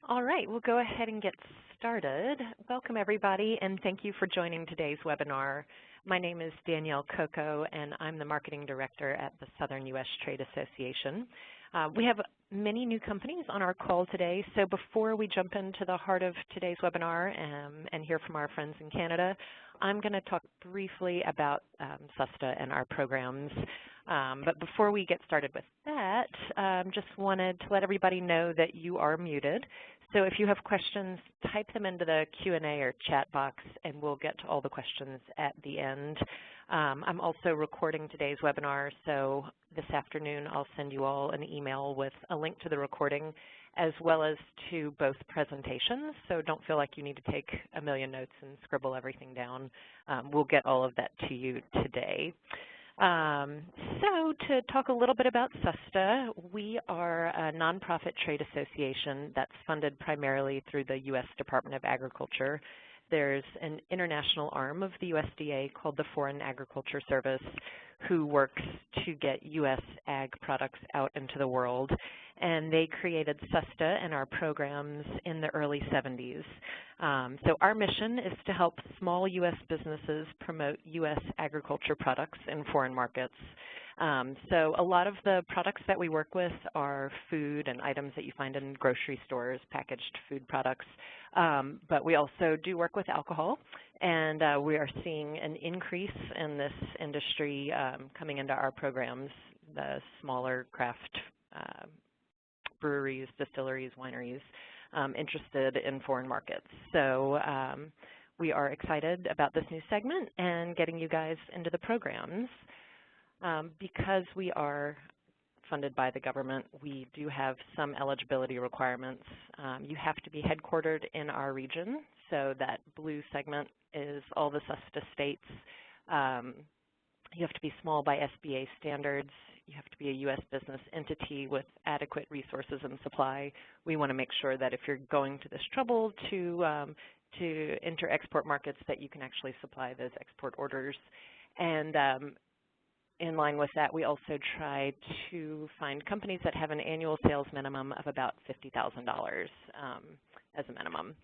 All right, we'll go ahead and get started. Welcome, everybody, and thank you for joining today's webinar. My name is Danielle Coco, and I'm the Marketing Director at the Southern U.S. Trade Association. We have many new companies on our call today, so before we jump into the heart of today's webinar and hear from our friends in Canada, I'm going to talk briefly about SUSTA and our programs. But before we get started with that, just wanted to let everybody know that you are muted. So if you have questions, type them into the Q&A or chat box, and we'll get to all the questions at the end. I'm also recording today's webinar, so this afternoon I'll send you all an email with a link to the recording as well as to both presentations, so don't feel like you need to take a million notes and scribble everything down. We'll get all of that to you today. So to talk a little bit about SUSTA, we are a nonprofit trade association that's funded primarily through the U.S. Department of Agriculture. There's an international arm of the USDA called the Foreign Agriculture Service who works to get U.S. ag products out into the world. And they created SUSTA and our programs in the early 70s. So our mission is to help small U.S. businesses promote U.S. agriculture products in foreign markets. So a lot of the products that we work with are food and items that you find in grocery stores, packaged food products. But we also do work with alcohol, and we are seeing an increase in this industry coming into our programs, the smaller craft breweries, distilleries, wineries interested in foreign markets. So we are excited about this new segment and getting you guys into the programs. Because we are funded by the government, we do have some eligibility requirements. You have to be headquartered in our region, so that blue segment is all the SUSTA states. You have to be small by SBA standards. You have to be a U.S. business entity with adequate resources and supply. We want to make sure that if you're going to this trouble to enter export markets, that you can actually supply those export orders. And in line with that, we also try to find companies that have an annual sales minimum of about $50,000 as a minimum.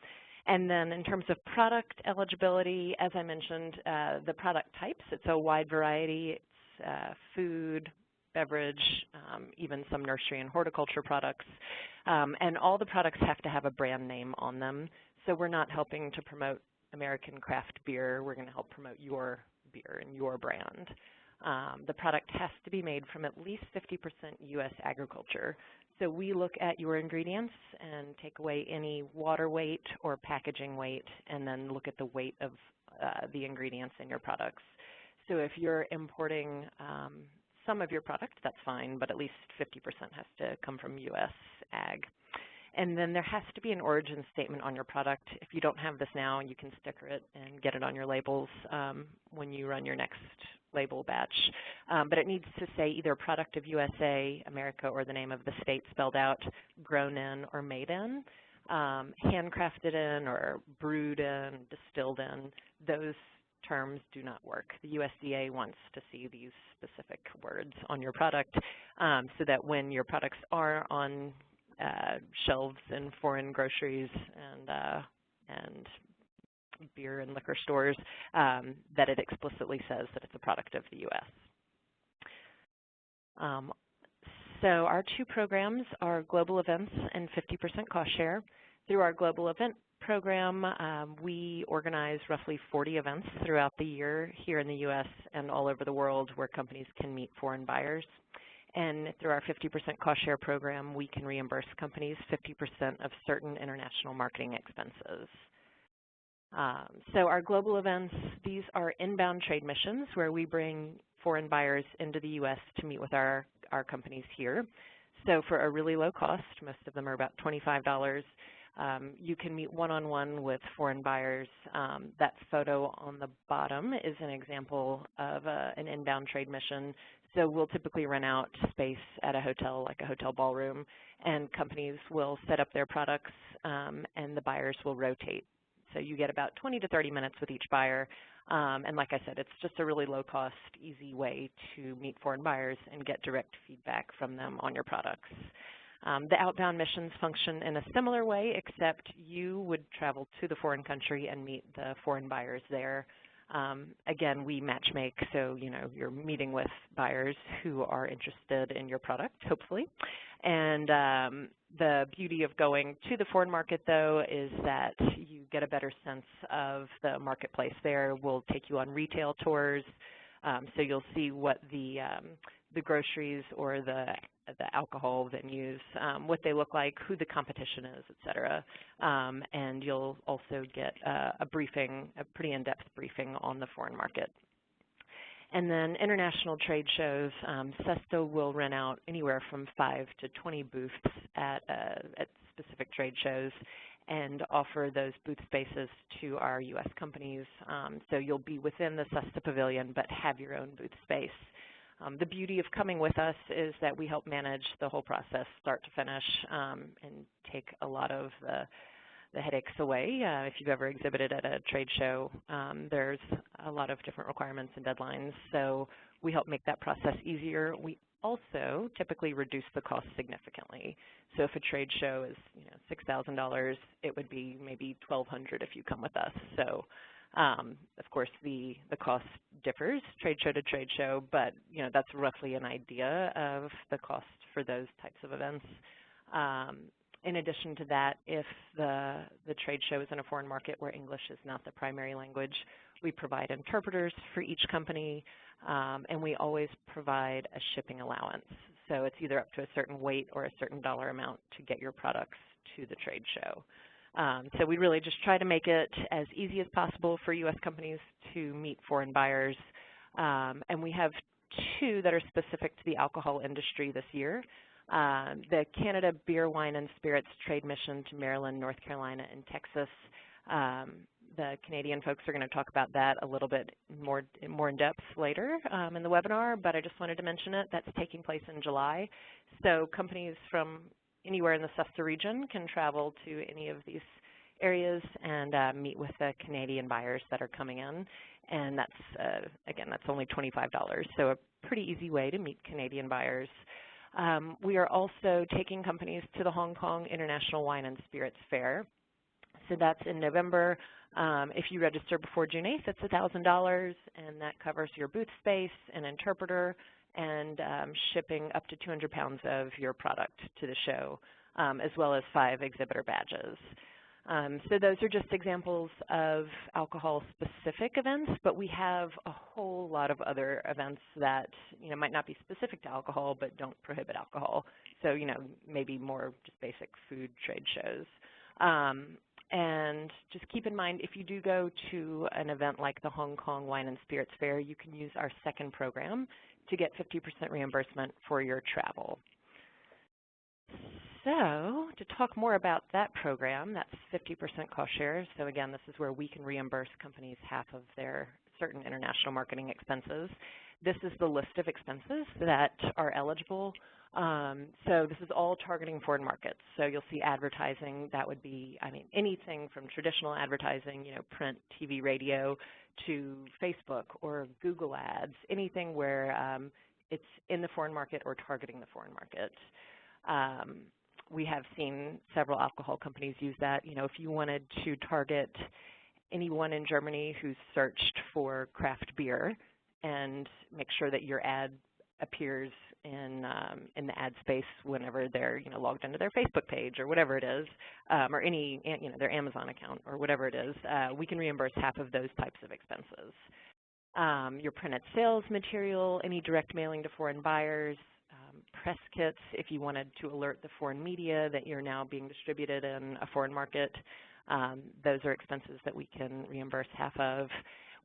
And then in terms of product eligibility, as I mentioned, the product types, it's a wide variety. It's food, beverage, even some nursery and horticulture products. And all the products have to have a brand name on them. So we're not helping to promote American craft beer. We're going to help promote your beer and your brand. The product has to be made from at least 50% U.S. agriculture. So we look at your ingredients and take away any water weight or packaging weight, and then look at the weight of the ingredients in your products. So if you're importing some of your product, that's fine, but at least 50% has to come from U.S. ag. And then there has to be an origin statement on your product. If you don't have this now, you can sticker it and get it on your labels when you run your next label batch. But it needs to say either product of USA, America, or the name of the state spelled out, grown in or made in, handcrafted in or brewed in, distilled in. Those terms do not work. The USDA wants to see these specific words on your product so that when your products are on shelves in foreign groceries and beer and liquor stores, that it explicitly says that it's a product of the U.S. So our two programs are global events and 50% cost share. Through our global event program, we organize roughly 40 events throughout the year here in the U.S. and all over the world where companies can meet foreign buyers. And through our 50% cost share program, we can reimburse companies 50% of certain international marketing expenses. So our global events, these are inbound trade missions where we bring foreign buyers into the U.S. to meet with our companies here. So for a really low cost, most of them are about $25, you can meet one-on-one with foreign buyers. That photo on the bottom is an example of an inbound trade mission. So we'll typically rent out space at a hotel, like a hotel ballroom, and companies will set up their products and the buyers will rotate. So you get about 20 to 30 minutes with each buyer. And like I said, it's just a really low-cost, easy way to meet foreign buyers and get direct feedback from them on your products. The outbound missions function in a similar way, except you would travel to the foreign country and meet the foreign buyers there. Again, we matchmake, so you're meeting with buyers who are interested in your product, hopefully. And the beauty of going to the foreign market, though, is that you get a better sense of the marketplace there. We'll take you on retail tours, so you'll see what the groceries or the alcohol venues, what they look like, who the competition is, et cetera. And you'll also get a briefing, a pretty in-depth briefing on the foreign market. And then international trade shows, SUSTA will rent out anywhere from 5 to 20 booths at specific trade shows and offer those booth spaces to our U.S. companies. So you'll be within the SUSTA pavilion but have your own booth space. The beauty of coming with us is that we help manage the whole process start to finish and take a lot of the headaches away. If you've ever exhibited at a trade show, there's a lot of different requirements and deadlines, so we help make that process easier. We also typically reduce the cost significantly. So if a trade show is $6,000, it would be maybe $1,200 if you come with us. So of course the cost differs trade show to trade show, but that's roughly an idea of the cost for those types of events. In addition to that, if the trade show is in a foreign market where English is not the primary language, we provide interpreters for each company, and we always provide a shipping allowance. So it's either up to a certain weight or a certain dollar amount to get your products to the trade show. So we really just try to make it as easy as possible for U.S. companies to meet foreign buyers. And we have 2 that are specific to the alcohol industry this year. The Canada Beer, Wine, and Spirits Trade Mission to Maryland, North Carolina, and Texas. The Canadian folks are going to talk about that a little bit more in depth later in the webinar, but I just wanted to mention it. That's taking place in July. So companies from anywhere in the SUSTA region can travel to any of these areas and meet with the Canadian buyers that are coming in. And that's, again, that's only $25, so a pretty easy way to meet Canadian buyers. We are also taking companies to the Hong Kong International Wine and Spirits Fair. So that's in November. If you register before June 8th, it's $1,000, and that covers your booth space, an interpreter, and shipping up to 200 pounds of your product to the show, as well as 5 exhibitor badges. So those are just examples of alcohol-specific events, but we have a whole lot of other events that might not be specific to alcohol but don't prohibit alcohol. So maybe more just basic food trade shows. And just keep in mind, if you do go to an event like the Hong Kong Wine and Spirits Fair, you can use our second program to get 50% reimbursement for your travel. So to talk more about that program, that's 50% cost share. So again, this is where we can reimburse companies half of their certain international marketing expenses. This is the list of expenses that are eligible. So this is all targeting foreign markets. So you'll see advertising. That would be, anything from traditional advertising, print, TV, radio, to Facebook or Google ads, anything where it's in the foreign market or targeting the foreign market. We have seen several alcohol companies use that. If you wanted to target anyone in Germany who's searched for craft beer and make sure that your ad appears in the ad space whenever they're logged into their Facebook page or whatever it is, or any their Amazon account or whatever it is, we can reimburse half of those types of expenses. Your printed sales material, any direct mailing to foreign buyers, press kits if you wanted to alert the foreign media that you're now being distributed in a foreign market. Those are expenses that we can reimburse half of.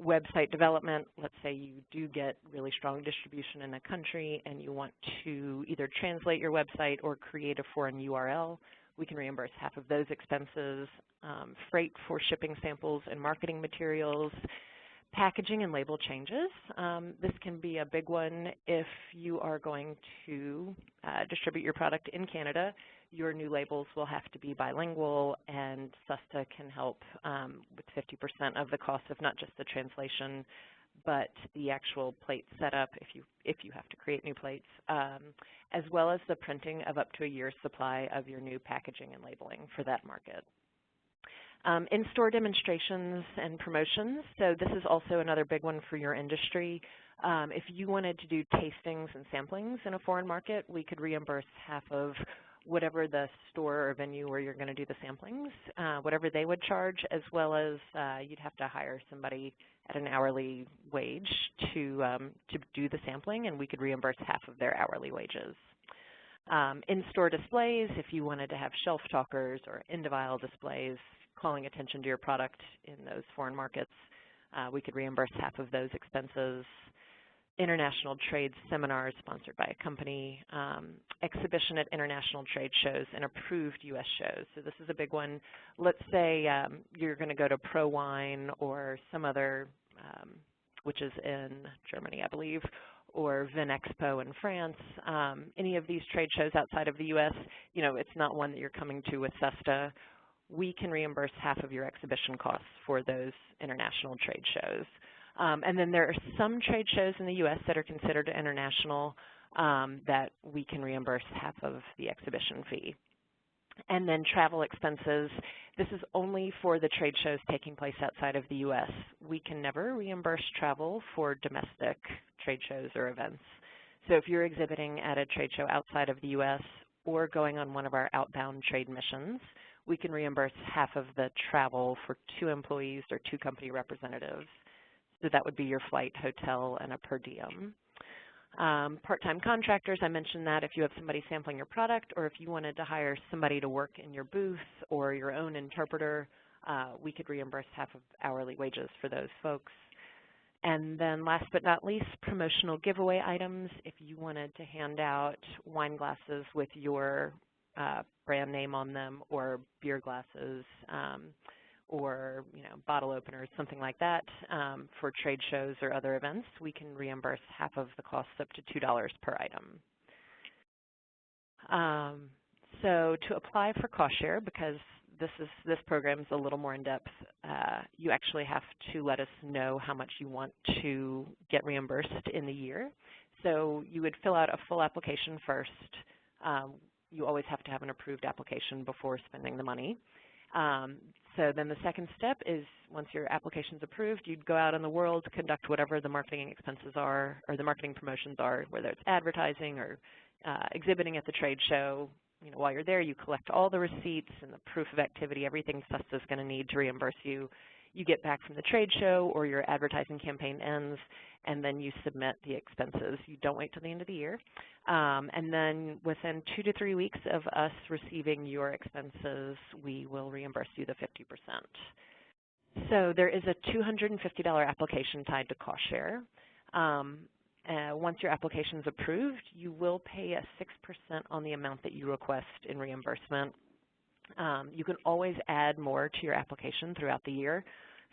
Website development, let's say you do get really strong distribution in a country and you want to either translate your website or create a foreign URL, we can reimburse half of those expenses. Freight for shipping samples and marketing materials. Packaging and label changes. This can be a big one if you are going to distribute your product in Canada. Your new labels will have to be bilingual, and SUSTA can help with 50% of the cost of not just the translation, but the actual plate setup, if you have to create new plates, as well as the printing of up to a year's supply of your new packaging and labeling for that market. In-store demonstrations and promotions. So this is also another big one for your industry. If you wanted to do tastings and samplings in a foreign market, we could reimburse half of whatever the store or venue where you're going to do the samplings, whatever they would charge, as well as you'd have to hire somebody at an hourly wage to do the sampling, and we could reimburse half of their hourly wages. In-store displays, if you wanted to have shelf talkers or end-of-aisle displays calling attention to your product in those foreign markets, we could reimburse half of those expenses. International trade seminars sponsored by a company, exhibition at international trade shows and approved U.S. shows. So this is a big one. Let's say you're going to go to Pro Wine or some other, which is in Germany, I believe, or Vinexpo in France. Any of these trade shows outside of the U.S., it's not one that you're coming to with SUSTA. We can reimburse half of your exhibition costs for those international trade shows. And then there are some trade shows in the U.S. that are considered international that we can reimburse half of the exhibition fee. And then travel expenses. This is only for the trade shows taking place outside of the U.S. We can never reimburse travel for domestic trade shows or events. So if you're exhibiting at a trade show outside of the U.S. or going on one of our outbound trade missions, we can reimburse half of the travel for 2 employees or 2 company representatives. So that would be your flight, hotel, and a per diem. Part-time contractors, I mentioned that if you have somebody sampling your product or if you wanted to hire somebody to work in your booth or your own interpreter, we could reimburse half of hourly wages for those folks. And then last but not least, promotional giveaway items. If you wanted to hand out wine glasses with your brand name on them or beer glasses, or bottle openers, something like that, for trade shows or other events, we can reimburse half of the costs up to $2 per item. So to apply for cost share, because this program is a little more in depth, you actually have to let us know how much you want to get reimbursed in the year. So you would fill out a full application first. You always have to have an approved application before spending the money. So then the second step is once your application is approved, you'd go out in the world, conduct whatever the marketing expenses are or the marketing promotions are, whether it's advertising or exhibiting at the trade show. While you're there, you collect all the receipts and the proof of activity, everything SUSTA is going to need to reimburse you. You get back from the trade show or your advertising campaign ends, and then you submit the expenses. You don't wait till the end of the year. And then within 2 to 3 weeks of us receiving your expenses, we will reimburse you the 50%. So there is a $250 application tied to cost share. Once your application is approved, you will pay a 6% on the amount that you request in reimbursement. You can always add more to your application throughout the year.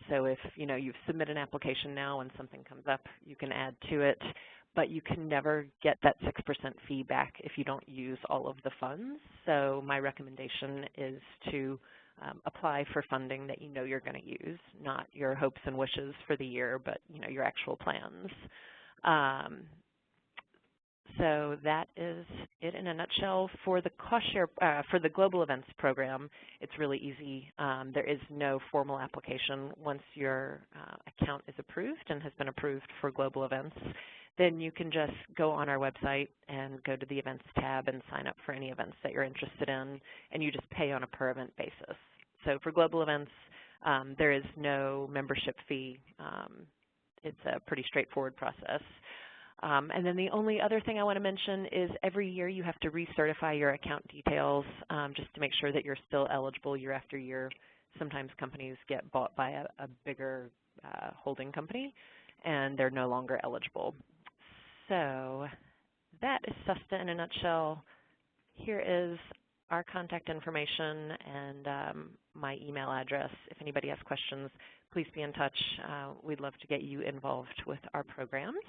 So if you've submitted an application now and something comes up, you can add to it, but you can never get that 6% fee back if you don't use all of the funds. So my recommendation is to apply for funding that you're going to use, not your hopes and wishes for the year, but your actual plans. So that is it in a nutshell. For the cost share, for the global events program, it's really easy. There is no formal application. Once your account is approved and has been approved for global events, then you can just go on our website and go to the events tab and sign up for any events that you're interested in, and you just pay on a per event basis. So for global events, there is no membership fee. It's a pretty straightforward process. And then the only other thing I want to mention is every year you have to recertify your account details just to make sure that you're still eligible year after year. Sometimes companies get bought by a bigger holding company, and they're no longer eligible. So that is SUSTA in a nutshell. Here is our contact information and my email address. If anybody has questions, please be in touch. We'd love to get you involved with our programs.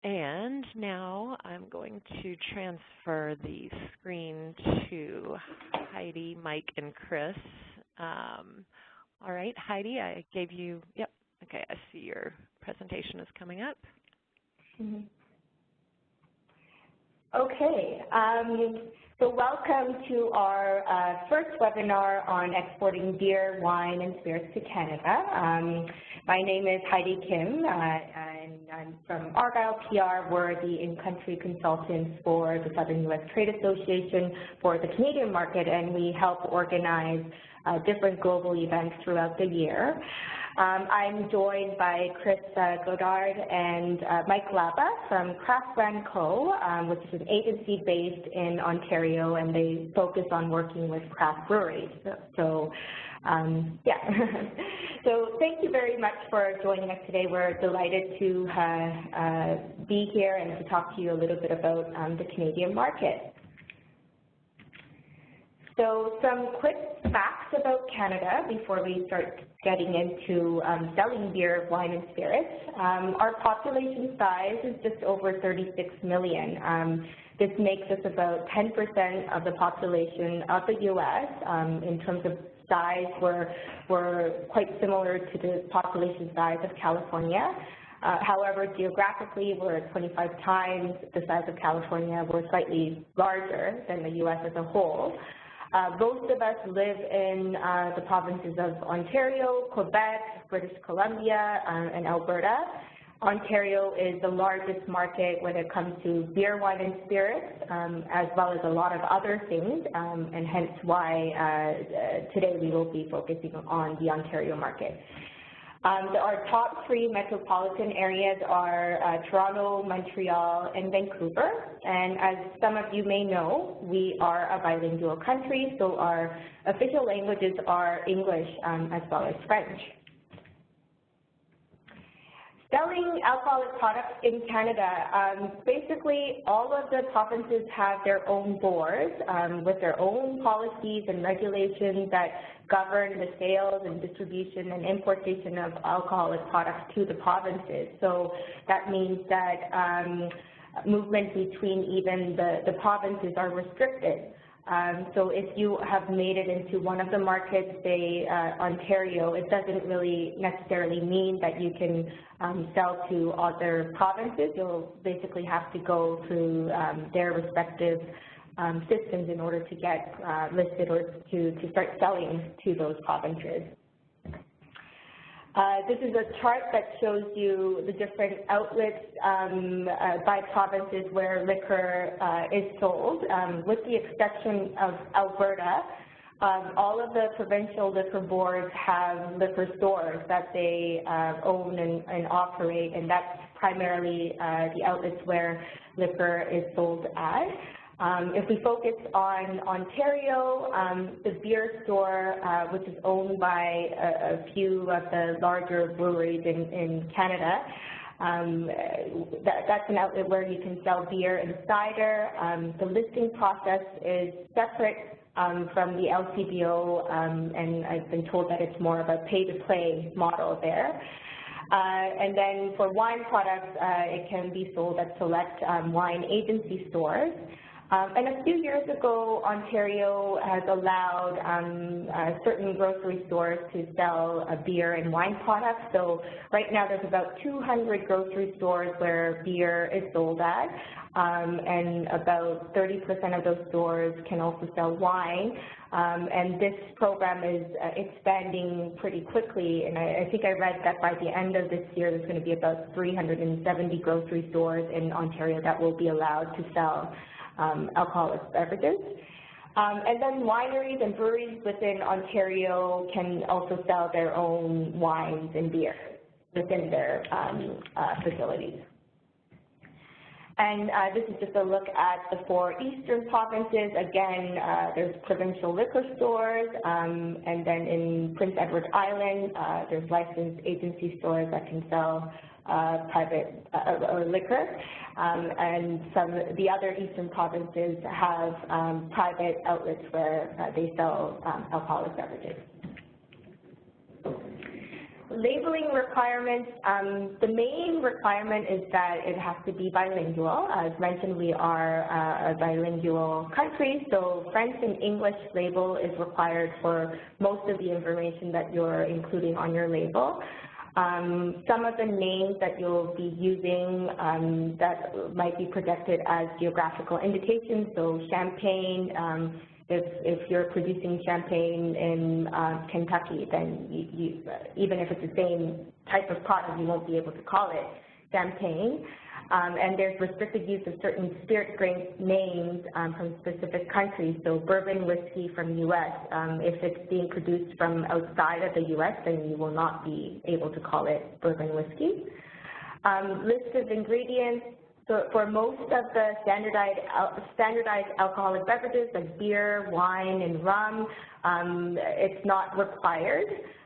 And now I'm going to transfer the screen to Heidi, Mike, and Chris. All right, Heidi, I gave you Okay, I see your presentation is coming up. Mm-hmm. Okay, so welcome to our first webinar on exporting beer, wine, and spirits to Canada. My name is Heidi Kim, and I'm from Argyle PR. We're the in-country consultants for the Southern U.S. Trade Association for the Canadian market, and we help organize different global events throughout the year. I'm joined by Chris Godard and Mike Laba from Craft Brand Co., which is an agency based in Ontario, and they focus on working with craft breweries. So so thank you very much for joining us today. We're delighted to be here and to talk to you a little bit about the Canadian market. So some quick facts about Canada before we start getting into selling beer, wine, and spirits. Our population size is just over 36 million. This makes us about 10% of the population of the U.S. In terms of size, we're quite similar to the population size of California. However, geographically, we're 25 times the size of California. We're slightly larger than the U.S. as a whole. Most of us live in the provinces of Ontario, Quebec, British Columbia, and Alberta. Ontario is the largest market when it comes to beer, wine, and spirits, as well as a lot of other things, and hence why today we will be focusing on the Ontario market. Our top three metropolitan areas are Toronto, Montreal, and Vancouver. And as some of you may know, we are a bilingual country, so our official languages are English as well as French. Selling alcoholic products in Canada, basically all of the provinces have their own boards with their own policies and regulations that govern the sales and distribution and importation of alcoholic products to the provinces. So that means that movement between even the provinces are restricted. So if you have made it into one of the markets, say Ontario, it doesn't really necessarily mean that you can sell to other provinces. You'll basically have to go through their respective systems in order to get listed or to start selling to those provinces. This is a chart that shows you the different outlets by provinces where liquor is sold. With the exception of Alberta, all of the provincial liquor boards have liquor stores that they own and operate, and that's primarily the outlets where liquor is sold at. If we focus on Ontario, the beer store, which is owned by a few of the larger breweries in Canada, that's an outlet where you can sell beer and cider. The listing process is separate from the LCBO, and I've been told that it's more of a pay-to-play model there. And then for wine products, it can be sold at select wine agency stores. And a few years ago, Ontario has allowed certain grocery stores to sell beer and wine products. So right now there's about 200 grocery stores where beer is sold at, and about 30% of those stores can also sell wine. And this program is expanding pretty quickly, and I think I read that by the end of this year there's going to be about 370 grocery stores in Ontario that will be allowed to sell alcoholic beverages. And then wineries and breweries within Ontario can also sell their own wines and beer within their facilities. And this is just a look at the 4 eastern provinces. Again, there's provincial liquor stores, and then in Prince Edward Island, there's licensed agency stores that can sell private or liquor, and the other eastern provinces have private outlets where they sell alcoholic beverages. Labeling requirements, the main requirement is that it has to be bilingual. As mentioned, we are a bilingual country, so French and English label is required for most of the information that you're including on your label. Some of the names that you'll be using that might be protected as geographical indications, so champagne, if you're producing champagne in Kentucky, then even if it's the same type of product, you won't be able to call it champagne. And there's restricted use of certain spirit grain names from specific countries. So bourbon whiskey from U.S., if it's being produced from outside of the U.S., then you will not be able to call it bourbon whiskey. List of ingredients. So for most of the standardized alcoholic beverages like beer, wine, and rum, it's not required.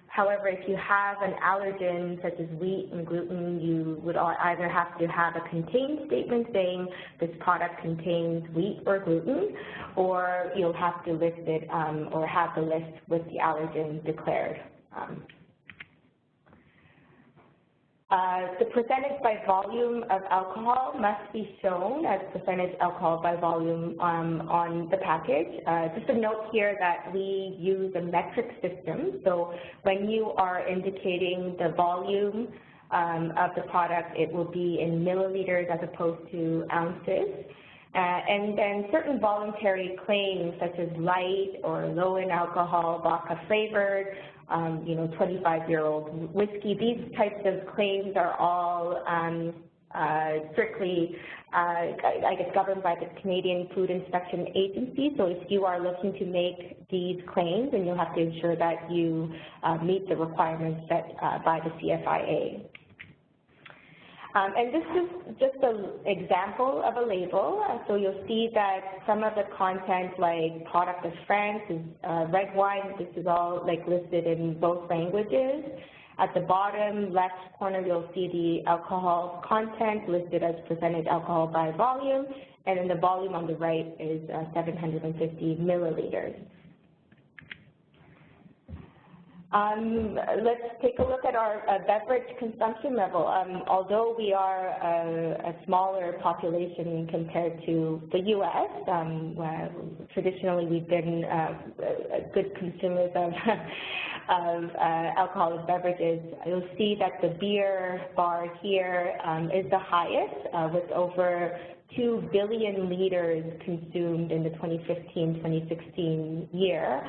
However, if you have an allergen such as wheat and gluten, you would either have to have a contain statement saying this product contains wheat or gluten, or you'll have to list it or have the list with the allergen declared. The percentage by volume of alcohol must be shown as percentage alcohol by volume on the package. Just a note here that we use a metric system, so when you are indicating the volume of the product, it will be in milliliters as opposed to ounces. And then certain voluntary claims such as light or low in alcohol, vodka flavored, 25-year-old whiskey, these types of claims are all strictly, I guess, governed by the Canadian Food Inspection Agency. So if you are looking to make these claims, then you'll have to ensure that you meet the requirements set by the CFIA. And this is just an example of a label. So you'll see that some of the content, like product of France, is red wine. This is all listed in both languages. At the bottom left corner, you'll see the alcohol content listed as percentage alcohol by volume, and then the volume on the right is 750 milliliters. Let's take a look at our beverage consumption level. Although we are a smaller population compared to the U.S., where traditionally we've been good consumers of alcoholic beverages, you'll see that the beer bar here is the highest, with over 2 billion liters consumed in the 2015-2016 year.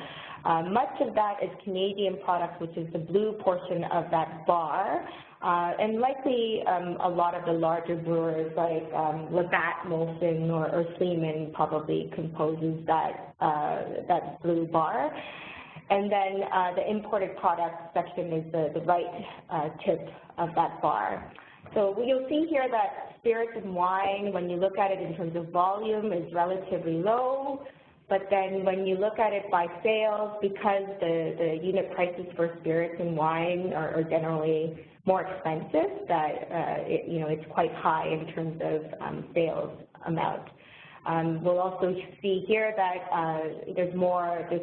Much of that is Canadian product, which is the blue portion of that bar, and likely a lot of the larger brewers like Laba, Molson, or Sleeman probably composes that blue bar. And then the imported product section is the right tip of that bar. So you'll see here that spirits and wine, when you look at it in terms of volume, is relatively low. But then when you look at it by sales, because the unit prices for spirits and wine are generally more expensive, that it's quite high in terms of sales amount. We'll also see here that there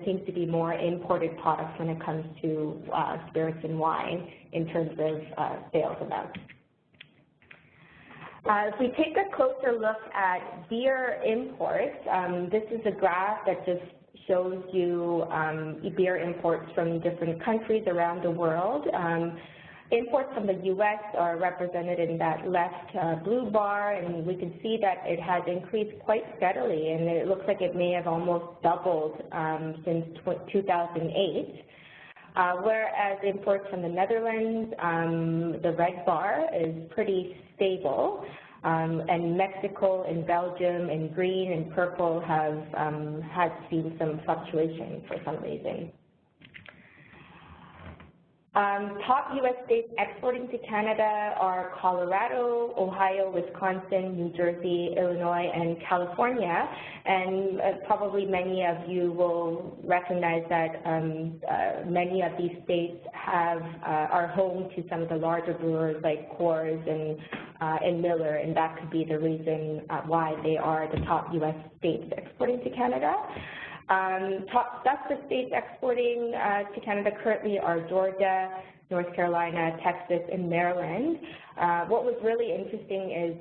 seems to be more imported products when it comes to spirits and wine in terms of sales amount. If we take a closer look at beer imports, this is a graph that just shows you beer imports from different countries around the world. Imports from the U.S. are represented in that left blue bar, and we can see that it has increased quite steadily, and it looks like it may have almost doubled since 2008. Whereas imports from the Netherlands, the red bar is pretty stable, and Mexico and Belgium in green and purple have had seen some fluctuation for some reason. Top U.S. states exporting to Canada are Colorado, Ohio, Wisconsin, New Jersey, Illinois, and California. And probably many of you will recognize that many of these states are home to some of the larger brewers like Coors and Miller, and that could be the reason why they are the top U.S. states exporting to Canada. Top SUSTA states exporting to Canada currently are Georgia, North Carolina, Texas, and Maryland. What was really interesting is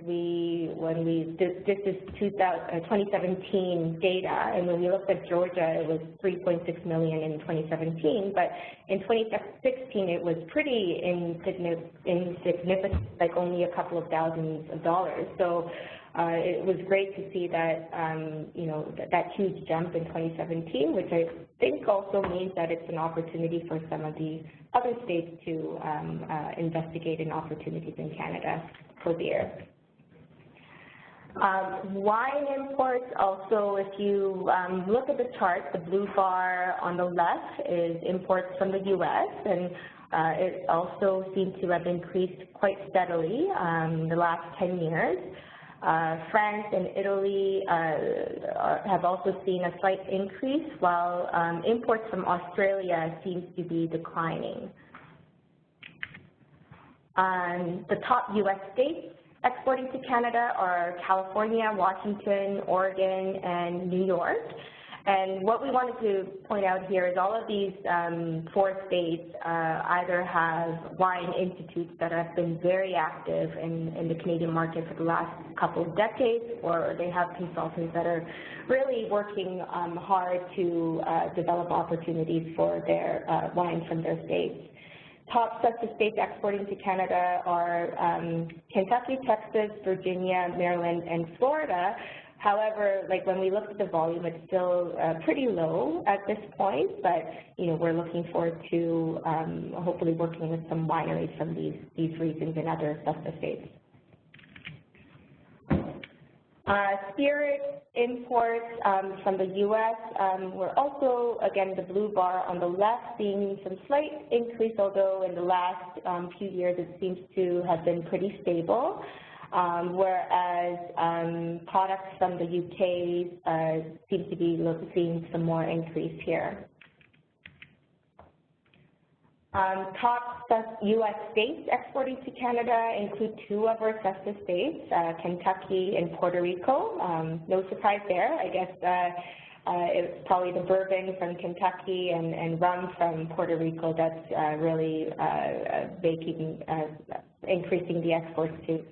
this is 2017 data, and when we looked at Georgia, it was 3.6 million in 2017, but in 2016 it was pretty insignificant, like only a couple of thousands of dollars. So it was great to see that, that huge jump in 2017, which I think also means that it's an opportunity for some of the other states to investigate in opportunities in Canada for beer. Wine imports also, if you look at the chart, the blue bar on the left is imports from the U.S., and it also seems to have increased quite steadily the last 10 years. France and Italy have also seen a slight increase, while imports from Australia seems to be declining. The top U.S. states exporting to Canada are California, Washington, Oregon, and New York. And what we wanted to point out here is all of these 4 states either have wine institutes that have been very active in the Canadian market for the last couple of decades, or they have consultants that are really working hard to develop opportunities for their wine from their states. Top SUSTA states exporting to Canada are Kentucky, Texas, Virginia, Maryland, and Florida. However, like when we look at the volume, it's still pretty low at this point, but we're looking forward to hopefully working with some wineries from these regions and other SUSTA states. Spirit imports from the U.S. We're also, again, the blue bar on the left, seeing some slight increase, although in the last few years it seems to have been pretty stable. Whereas products from the UK seem to be seeing some more increase here. Top U.S. states exporting to Canada include 2 of our SUSTA states, Kentucky and Puerto Rico. No surprise there. I guess it's probably the bourbon from Kentucky and rum from Puerto Rico that's really increasing the exports to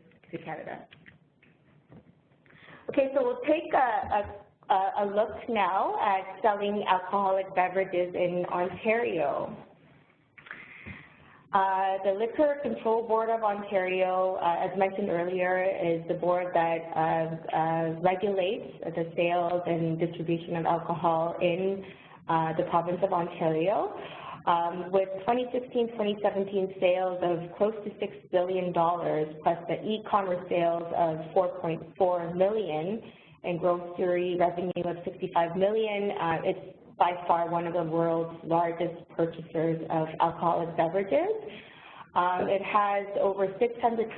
Canada. Okay, so we'll take a look now at selling alcoholic beverages in Ontario. The Liquor Control Board of Ontario, as mentioned earlier, is the board that regulates the sales and distribution of alcohol in the province of Ontario. With 2016-2017 sales of close to $6 billion, plus the e-commerce sales of $4.4 million and grocery revenue of $65 million, it's by far one of the world's largest purchasers of alcoholic beverages. It has over 600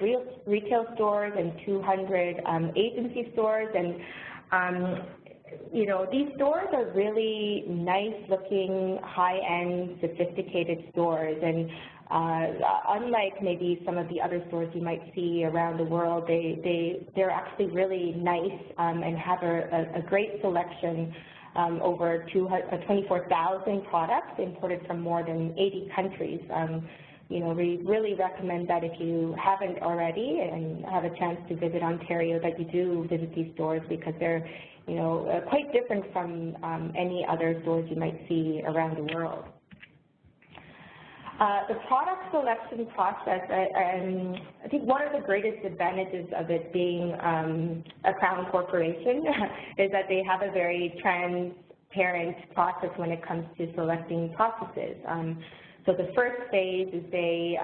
retail stores and 200 agency stores, and these stores are really nice-looking, high-end, sophisticated stores, and unlike maybe some of the other stores you might see around the world, they're actually really nice and have a great selection, over 24,000 products imported from more than 80 countries. We really recommend that if you haven't already and have a chance to visit Ontario, that you do visit these stores, because they're quite different from any other stores you might see around the world. The product selection process, I think one of the greatest advantages of it being a Crown corporation is that they have a very transparent process when it comes to selecting processes. So the first phase is they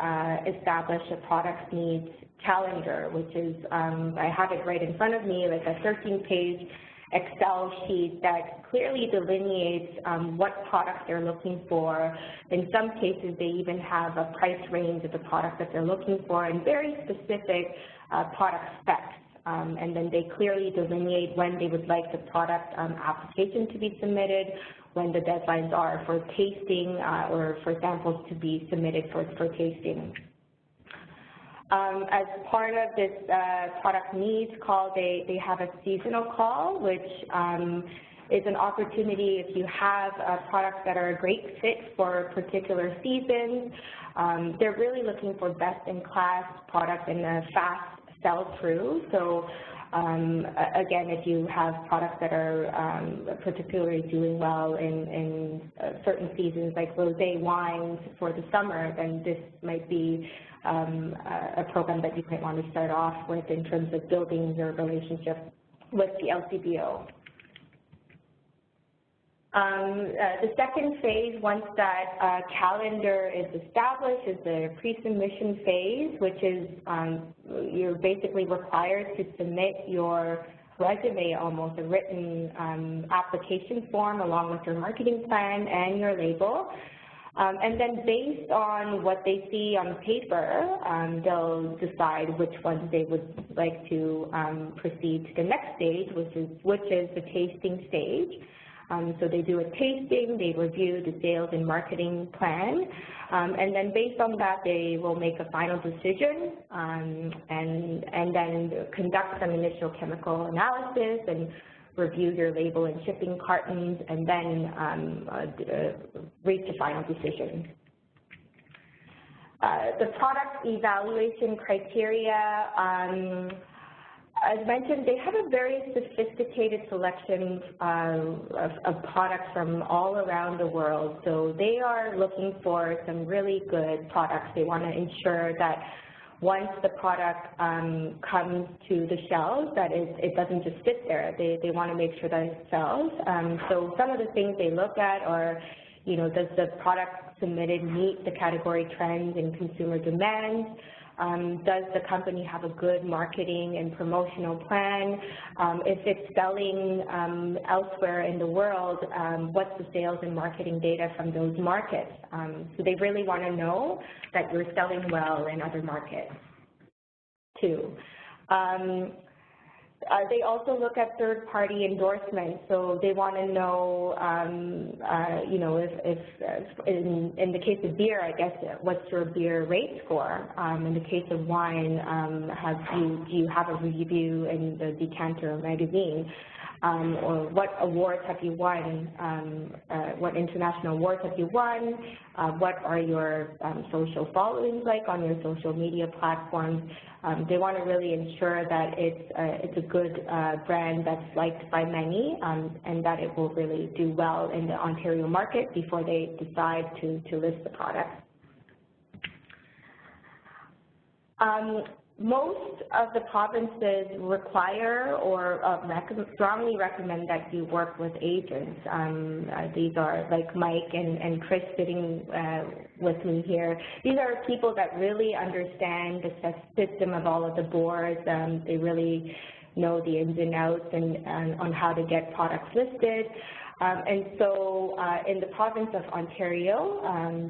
establish a product needs calendar, which is, I have it right in front of me, like a 13-page Excel sheet that clearly delineates what products they're looking for. In some cases, they even have a price range of the product that they're looking for and very specific product specs. And then they clearly delineate when they would like the product application to be submitted, when the deadlines are for tasting or for samples to be submitted for tasting. As part of this product needs call, they have a seasonal call, which is an opportunity if you have products that are a great fit for particular seasons. They're really looking for best-in-class products and a fast sell-through. So again, if you have products that are particularly doing well in certain seasons, like rosé wines for the summer, then this might be a program that you might want to start off with in terms of building your relationship with the LCBO. The second phase, once that calendar is established, is the pre-submission phase, which is you're basically required to submit your resume, almost a written application form, along with your marketing plan and your label. And then based on what they see on paper, they'll decide which ones they would like to proceed to the next stage, which is the tasting stage. So they do a tasting, they review the sales and marketing plan, and then based on that, they will make a final decision and then conduct some initial chemical analysis and review your label and shipping cartons, and then reach a final decision. The product evaluation criteria, as mentioned, they have a very sophisticated selection of products from all around the world. So they are looking for some really good products. They want to ensure that once the product comes to the shelves, that it doesn't just sit there. They want to make sure that it sells. So some of the things they look at are, you know, does the product submitted meet the category trends and consumer demands? Does the company have a good marketing and promotional plan? If it's selling elsewhere in the world, what's the sales and marketing data from those markets? So they really want to know that you're selling well in other markets, too. They also look at third-party endorsements, so they want to know, you know, if in the case of beer, I guess, what's your beer rate score? In the case of wine, do you have a review in the Decanter magazine? Or what awards have you won? What international awards have you won? What are your social followings like on your social media platforms? They want to really ensure that it's a good brand that's liked by many, and that it will really do well in the Ontario market before they decide to list the product. Most of the provinces require or strongly recommend that you work with agents. These are like Mike and Chris sitting with me here. These are people that really understand the system of all of the boards. They really know the ins and outs and on how to get products listed. And so in the province of Ontario,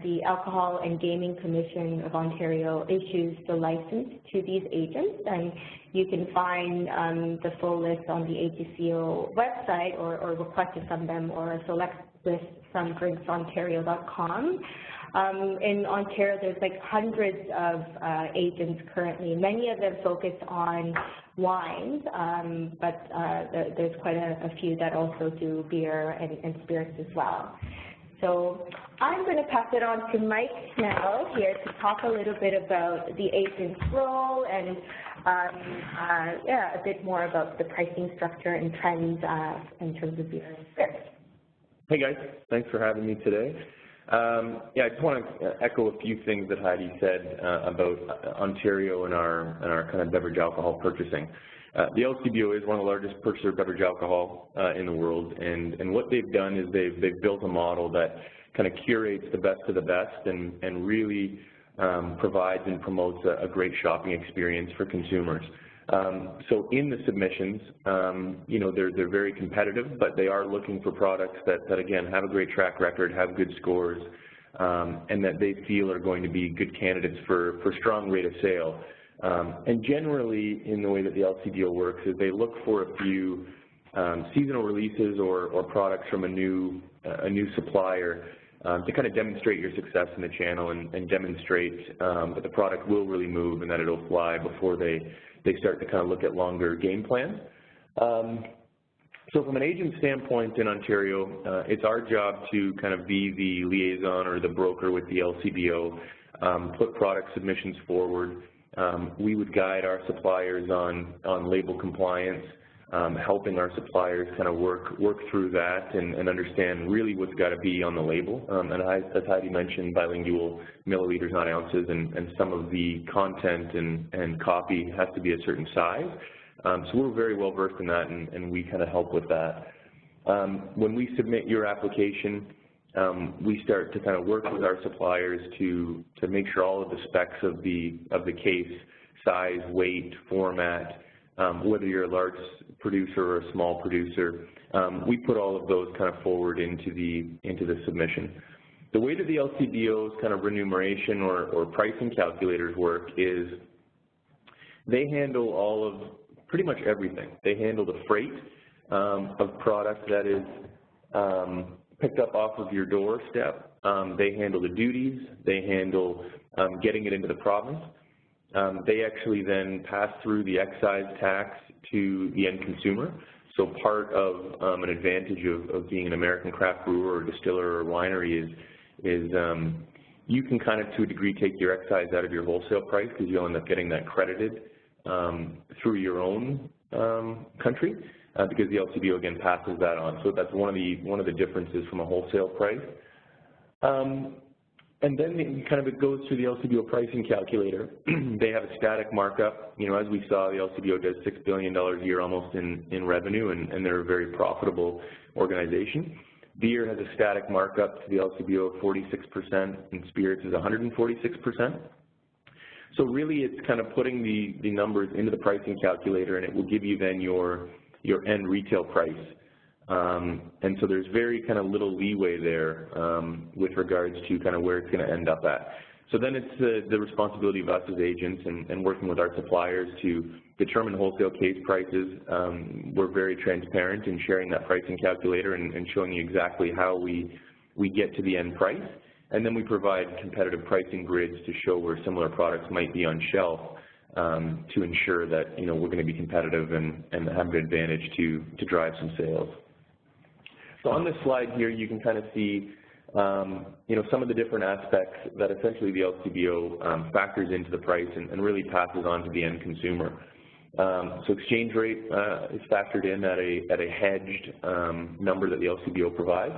the Alcohol and Gaming Commission of Ontario issues the license to these agents, and you can find the full list on the AGCO website or request it from them or select list from drinksontario.com. In Ontario, there's like hundreds of agents currently. Many of them focus on wines, but there's quite a few that also do beer and spirits as well. So I'm going to pass it on to Mike now here to talk a little bit about the agent's role and yeah, a bit more about the pricing structure and trends in terms of beer and spirits. Hey guys, thanks for having me today. Yeah, I just want to echo a few things that Heidi said about Ontario and our kind of beverage alcohol purchasing. The LCBO is one of the largest purchaser of beverage alcohol in the world, and what they've done is they've built a model that kind of curates the best of the best and really provides and promotes a great shopping experience for consumers. So in the submissions, you know, they're very competitive, but they are looking for products that again, have a great track record, have good scores, and that they feel are going to be good candidates for strong rate of sale. And generally, in the way that the LCBO works, is they look for a few seasonal releases or products from a new supplier to kind of demonstrate your success in the channel and demonstrate that the product will really move and that it'll fly before they start to kind of look at longer game plans. So from an agent standpoint in Ontario, it's our job to kind of be the liaison or the broker with the LCBO, put product submissions forward. We would guide our suppliers on label compliance, helping our suppliers kind of work through that and understand really what's got to be on the label. And as Heidi mentioned, bilingual milliliters, not ounces, and some of the content and copy has to be a certain size. So we're very well versed in that, and we kind of help with that. When we submit your application, we start to kind of work with our suppliers to make sure all of the specs of the case, size, weight, format, whether you're a large producer or a small producer, we put all of those kind of forward into the submission. The way that the LCBO's kind of remuneration or pricing calculators work is they handle all of pretty much everything. They handle the freight of product that is picked up off of your doorstep. They handle the duties. They handle getting it into the province. They actually then pass through the excise tax to the end consumer. So part of an advantage of being an American craft brewer or distiller or winery is you can kind of, to a degree, take your excise out of your wholesale price because you'll end up getting that credited through your own country because the LCBO again passes that on. So that's one of the differences from a wholesale price. And then it goes through the LCBO pricing calculator. They have a static markup. You know, as we saw, the LCBO does $6 billion a year almost in revenue, and they're a very profitable organization. Beer has a static markup to the LCBO of 46%, and spirits is 146%. So really it's kind of putting the numbers into the pricing calculator, and it will give you then your end retail price. And so there's very kind of little leeway there with regards to kind of where it's going to end up at. So then it's the responsibility of us as agents and working with our suppliers to determine wholesale case prices. We're very transparent in sharing that pricing calculator and showing you exactly how we get to the end price. And then we provide competitive pricing grids to show where similar products might be on shelf to ensure that, you know, we're going to be competitive and have an advantage to drive some sales. So on this slide here, you can kind of see, you know, some of the different aspects that essentially the LCBO factors into the price and really passes on to the end consumer. So exchange rate is factored in at a hedged number that the LCBO provides.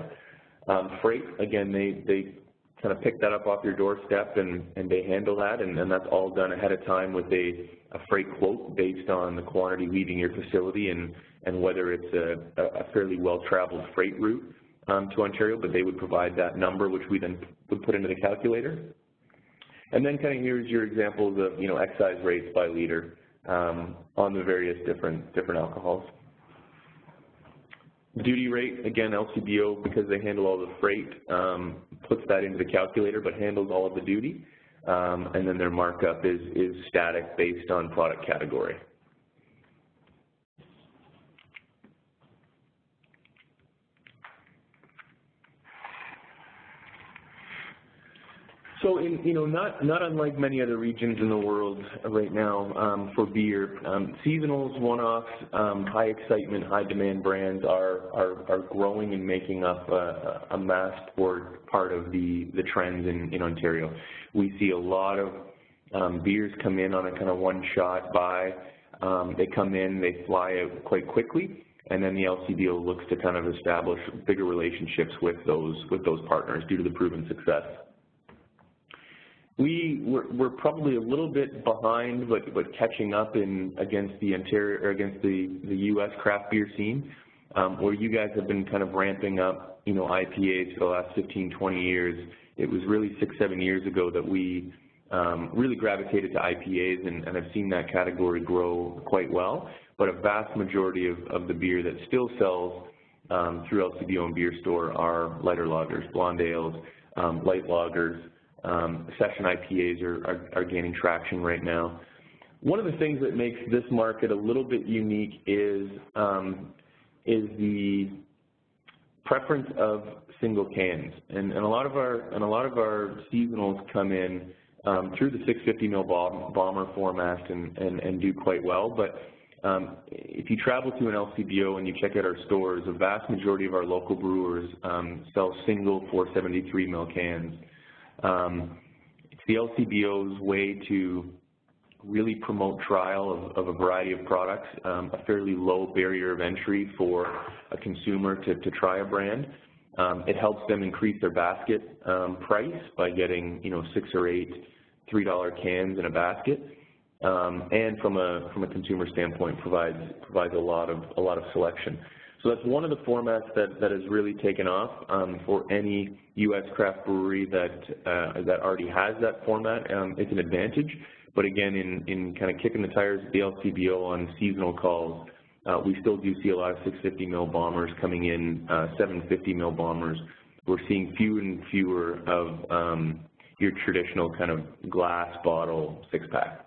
Freight, again, they kind of pick that up off your doorstep and they handle that, and that's all done ahead of time with a freight quote based on the quantity leaving your facility and whether it's a fairly well-traveled freight route to Ontario, but they would provide that number, which we then would put into the calculator. And then kind of here's your examples of, you know, excise rates by liter on the various different alcohols. Duty rate, again, LCBO, because they handle all the freight, puts that into the calculator but handles all of the duty. And then their markup is static based on product category. So, not unlike many other regions in the world right now for beer, seasonals, one-offs, high excitement, high demand brands are growing and making up a masked part of the trends in Ontario. We see a lot of beers come in on a kind of one-shot buy. They come in, they fly out quite quickly, and then the LCBO looks to kind of establish bigger relationships with those partners due to the proven success. We're probably a little bit behind, but catching up against the U.S. craft beer scene, where you guys have been kind of ramping up, you know, IPAs for the last 15, 20 years. It was really 6-7 years ago that we really gravitated to IPAs and have seen that category grow quite well. But a vast majority of the beer that still sells through LCBO and Beer Store are lighter lagers, blonde ales, light lagers. Session IPAs are gaining traction right now. One of the things that makes this market a little bit unique is the preference of single cans, and a lot of our seasonals come in through the 650 ml bomber format and do quite well. But if you travel to an LCBO and you check out our stores, a vast majority of our local brewers sell single 473 ml cans. It's the LCBO's way to really promote trial of a variety of products, a fairly low barrier of entry for a consumer to try a brand. It helps them increase their basket price by getting 6 or 8 $3 cans in a basket, and from a consumer standpoint provides a lot of selection. So that's one of the formats that has really taken off for any U.S. craft brewery that already has that format. It's an advantage, but again, in kind of kicking the tires at the LCBO on seasonal calls, we still do see a lot of 650 ml bombers coming in, 750 ml bombers. We're seeing fewer and fewer of your traditional kind of glass bottle 6-pack.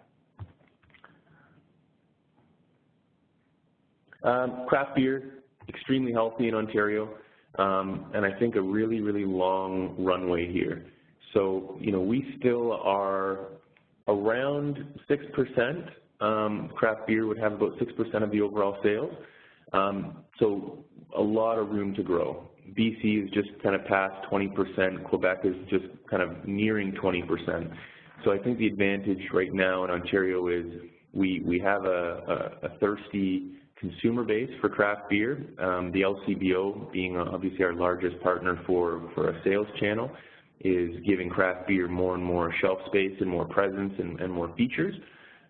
Craft beer, extremely healthy in Ontario, and I think a really, really long runway here. So, we still are around 6%. Craft beer would have about 6% of the overall sales, so a lot of room to grow. BC is just kind of past 20%. Quebec is just kind of nearing 20%. So I think the advantage right now in Ontario is we have a thirsty consumer base for craft beer. The LCBO, being obviously our largest partner for a sales channel, is giving craft beer more and more shelf space and more presence and more features.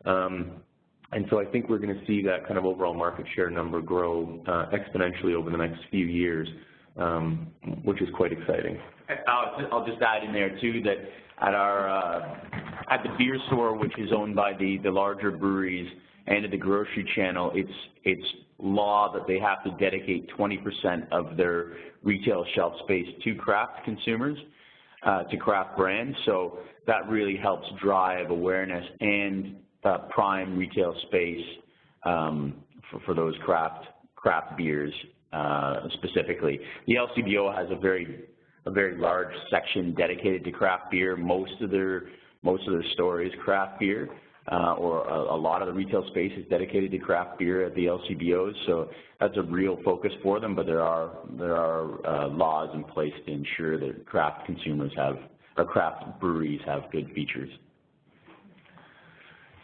And so I think we're going to see that kind of overall market share number grow exponentially over the next few years, which is quite exciting. I'll just add in there too that at the beer store, which is owned by the larger breweries, and at the grocery channel, it's law that they have to dedicate 20% of their retail shelf space to craft consumers, to craft brands. So that really helps drive awareness and prime retail space for those craft beers specifically. The LCBO has a very large section dedicated to craft beer. Most of their store is craft beer, or a lot of the retail space is dedicated to craft beer at the LCBOs. So that's a real focus for them. But there are laws in place to ensure that craft breweries have good features.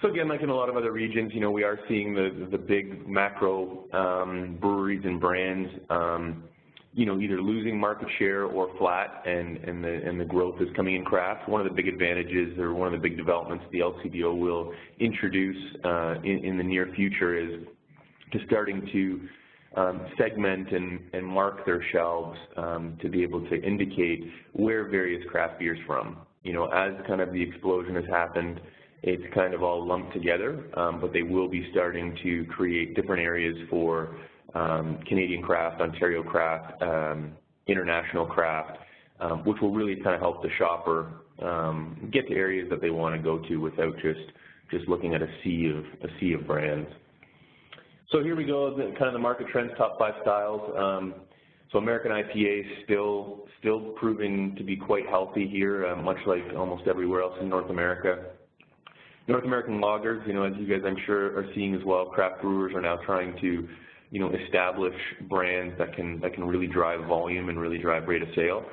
So again, like in a lot of other regions, we are seeing the big macro breweries and brands, either losing market share or flat, and the growth is coming in craft. One of the big advantages, or one of the big developments the LCBO will introduce in the near future is to starting to segment and mark their shelves to be able to indicate where various craft beers from. As kind of the explosion has happened, it's kind of all lumped together, but they will be starting to create different areas for Canadian craft, Ontario craft, international craft, which will really kind of help the shopper get to areas that they want to go to without just looking at a sea of brands. So here we go, kind of the market trends, top 5 styles. So American IPA is still proving to be quite healthy here, much like almost everywhere else in North America. North American lagers, as you guys I'm sure are seeing as well, craft brewers are now trying to establish brands that can really drive volume and really drive rate of sale.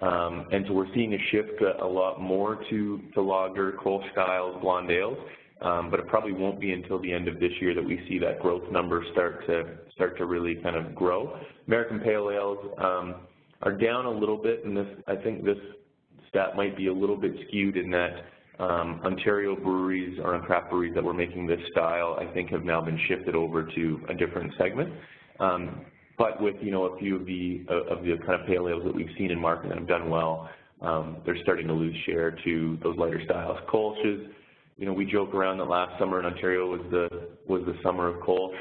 And so we're seeing a shift a lot more to lager, Kolsch styles, blonde ales, but it probably won't be until the end of this year that we see that growth number start to really kind of grow. American pale ales are down a little bit, and I think this stat might be a little bit skewed in that Ontario breweries or craft breweries that were making this style, I think, have now been shifted over to a different segment. But with a few of the kind of pale ales that we've seen in market that have done well, they're starting to lose share to those lighter styles. Kolsch's, we joke around that last summer in Ontario was the summer of Kolsch.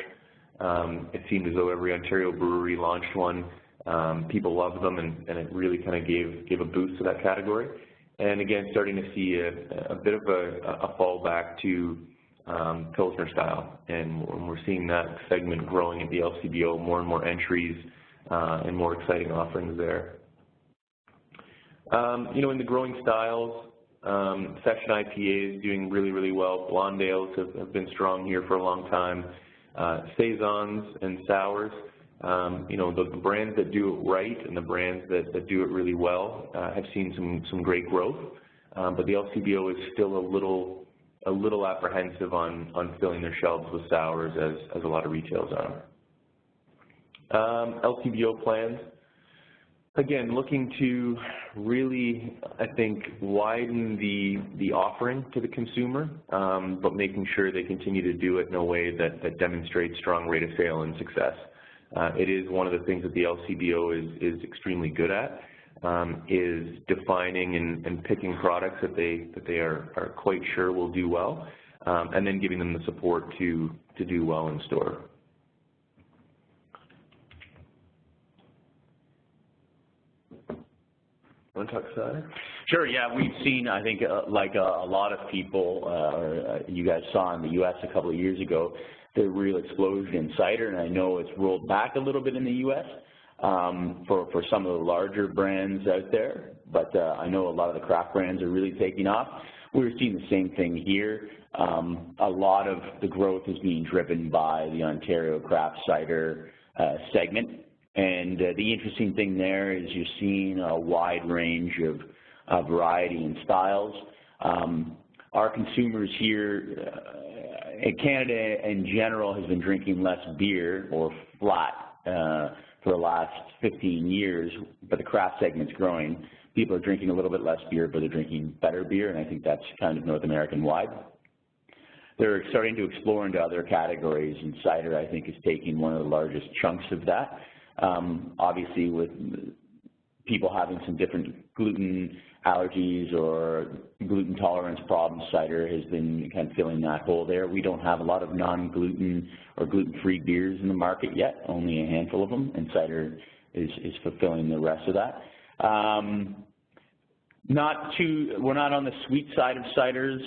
It seemed as though every Ontario brewery launched one. People loved them, and it really kind of gave a boost to that category. And again, starting to see a bit of a fallback to Pilsner style, and we're seeing that segment growing at the LCBO, more and more entries and more exciting offerings there. In the growing styles, Session IPA is doing really, really well. Blonde ales have been strong here for a long time. Saisons and sours, you know, the brands that do it right and the brands that do it really well have seen some great growth, but the LCBO is still a little apprehensive on filling their shelves with sours as a lot of retailers are. LCBO plans, again, looking to really, I think, widen the offering to the consumer, but making sure they continue to do it in a way that demonstrates strong rate of sale and success. It is one of the things that the LCBO is extremely good at, is defining and picking products that they are quite sure will do well, and then giving them the support to do well in store. Want to talk cider? Sure, yeah, we've seen, I think, like a lot of people, you guys saw in the U.S. a couple of years ago, the real explosion in cider, and I know it's rolled back a little bit in the U.S. For some of the larger brands out there, but I know a lot of the craft brands are really taking off. We're seeing the same thing here. A lot of the growth is being driven by the Ontario craft cider segment, and the interesting thing there is you're seeing a wide range of variety and styles. Our consumers here in Canada in general has been drinking less beer or flat for the last 15 years, but the craft segment's growing. People are drinking a little bit less beer, but they're drinking better beer, and I think that's kind of North American-wide. They're starting to explore into other categories, and cider, I think, is taking one of the largest chunks of that. Obviously, with people having some different gluten allergies or gluten tolerance problems, cider has been kind of filling that hole there. We don't have a lot of non-gluten or gluten-free beers in the market yet, only a handful of them, and cider is fulfilling the rest of that. We're not on the sweet side of ciders.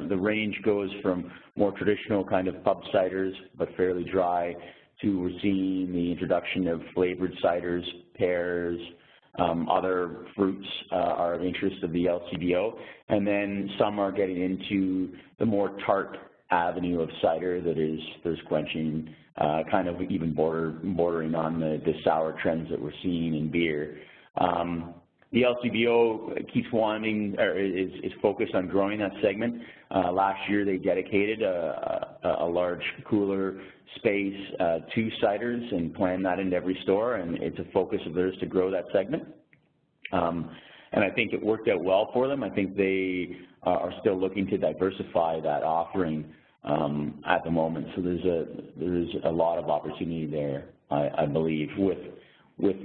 The range goes from more traditional kind of pub ciders, but fairly dry, to we're seeing the introduction of flavored ciders, pears, other fruits are of interest of the LCBO, and then some are getting into the more tart avenue of cider that is thirst quenching, kind of even bordering on the sour trends that we're seeing in beer. The LCBO keeps wanting, or is focused on growing that segment. Last year they dedicated a large cooler space to ciders and planned that into every store, and it's a focus of theirs to grow that segment. And I think it worked out well for them. I think they are still looking to diversify that offering at the moment. So there's a lot of opportunity there, I believe, with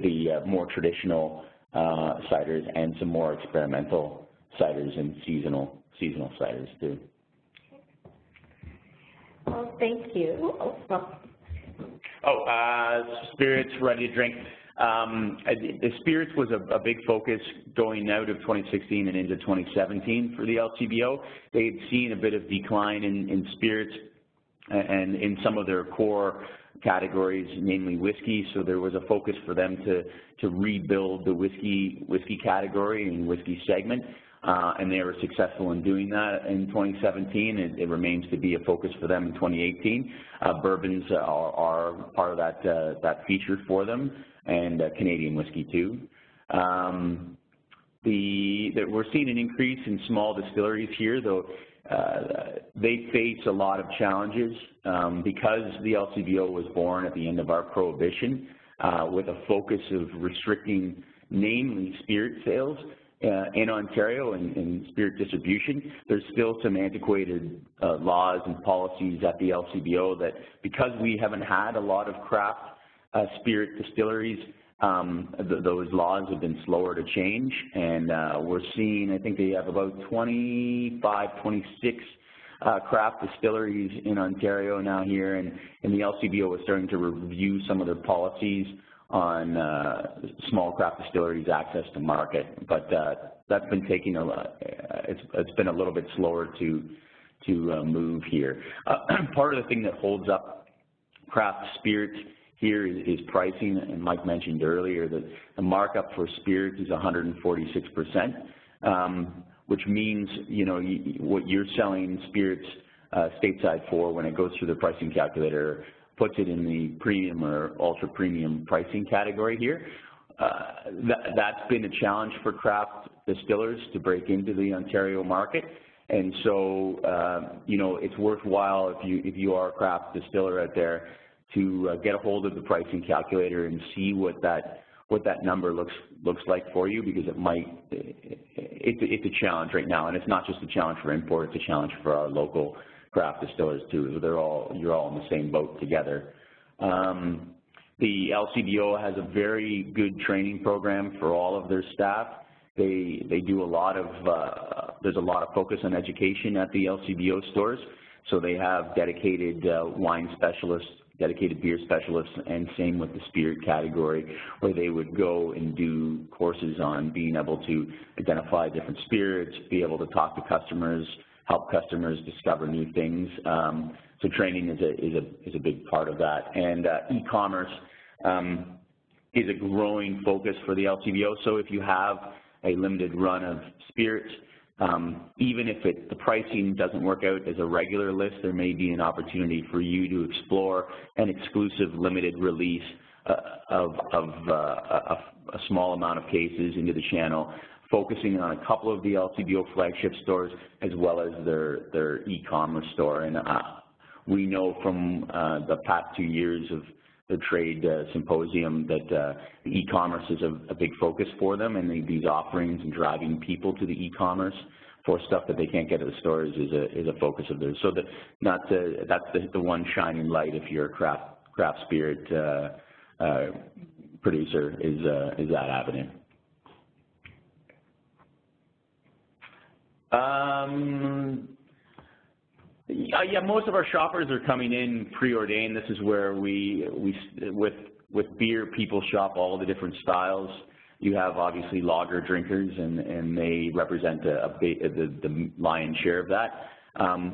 the more traditional ciders and some more experimental ciders and seasonal ciders too. Well, thank you. Spirits, ready to drink. The spirits was a big focus going out of 2016 and into 2017 for the LCBO. They had seen a bit of decline in spirits and in some of their core categories, namely whiskey, so there was a focus for them to rebuild the whiskey category and whiskey segment, and they were successful in doing that in 2017. It remains to be a focus for them in 2018. Bourbons are part of that feature for them, and Canadian whiskey too. We're seeing an increase in small distilleries here, though they face a lot of challenges because the LCBO was born at the end of our prohibition with a focus of restricting namely spirit sales in Ontario and spirit distribution. There's still some antiquated laws and policies at the LCBO that, because we haven't had a lot of craft spirit distilleries, those laws have been slower to change, and we're seeing, I think they have about 25, 26 craft distilleries in Ontario now here, and the LCBO is starting to review some of their policies on small craft distilleries' access to market, but that's been taking it's been a little bit slower to move here. Part of the thing that holds up craft spirits here is pricing, and Mike mentioned earlier that the markup for spirits is 146%, which means, you know, what you're selling spirits stateside for, when it goes through the pricing calculator, puts it in the premium or ultra premium pricing category here. That's been a challenge for craft distillers to break into the Ontario market, and so you know, it's worthwhile if you are a craft distiller out there to get a hold of the pricing calculator and see what that number looks like for you, because it's a challenge right now, and it's not just a challenge for import, it's a challenge for our local craft distillers too. You're all in the same boat together. The LCBO has a very good training program for all of their staff. They do a lot of, there's a lot of focus on education at the LCBO stores. So they have dedicated wine specialists, dedicated beer specialists, and same with the spirit category, where they would go and do courses on being able to identify different spirits, be able to talk to customers, help customers discover new things. So training is a big part of that. And e-commerce is a growing focus for the LCBO. So if you have a limited run of spirits, even if the pricing doesn't work out as a regular list, there may be an opportunity for you to explore an exclusive limited release of a small amount of cases into the channel, focusing on a couple of the LCBO flagship stores as well as their e-commerce store. And we know from the past 2 years of the trade symposium that e-commerce is a big focus for them, and these offerings and driving people to the e-commerce for stuff that they can't get at the stores is a focus of theirs. So that's the one shining light if you're a craft spirit producer is that avenue. Yeah, most of our shoppers are coming in preordained. This is where with beer, people shop all the different styles. You have obviously lager drinkers, and they represent the lion's share of that.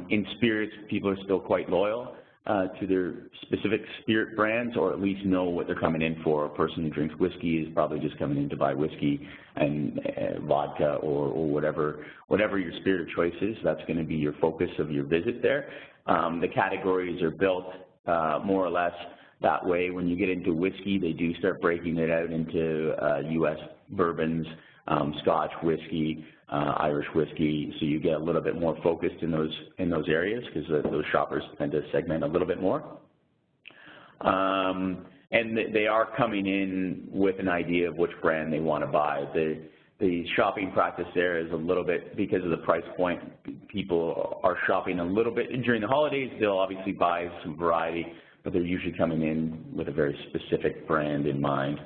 In spirits, people are still quite loyal to their specific spirit brands, or at least know what they're coming in for. A person who drinks whiskey is probably just coming in to buy whiskey and vodka or whatever your spirit of choice is. That's going to be your focus of your visit there. The categories are built more or less that way. When you get into whiskey, they do start breaking it out into U.S. bourbons, Scotch whiskey, Irish whiskey, so you get a little bit more focused in those areas, because those shoppers tend to segment a little bit more. And they are coming in with an idea of which brand they want to buy. The shopping practice there is a little bit, because of the price point, people are shopping a little bit. And during the holidays, they'll obviously buy some variety, but they're usually coming in with a very specific brand in mind.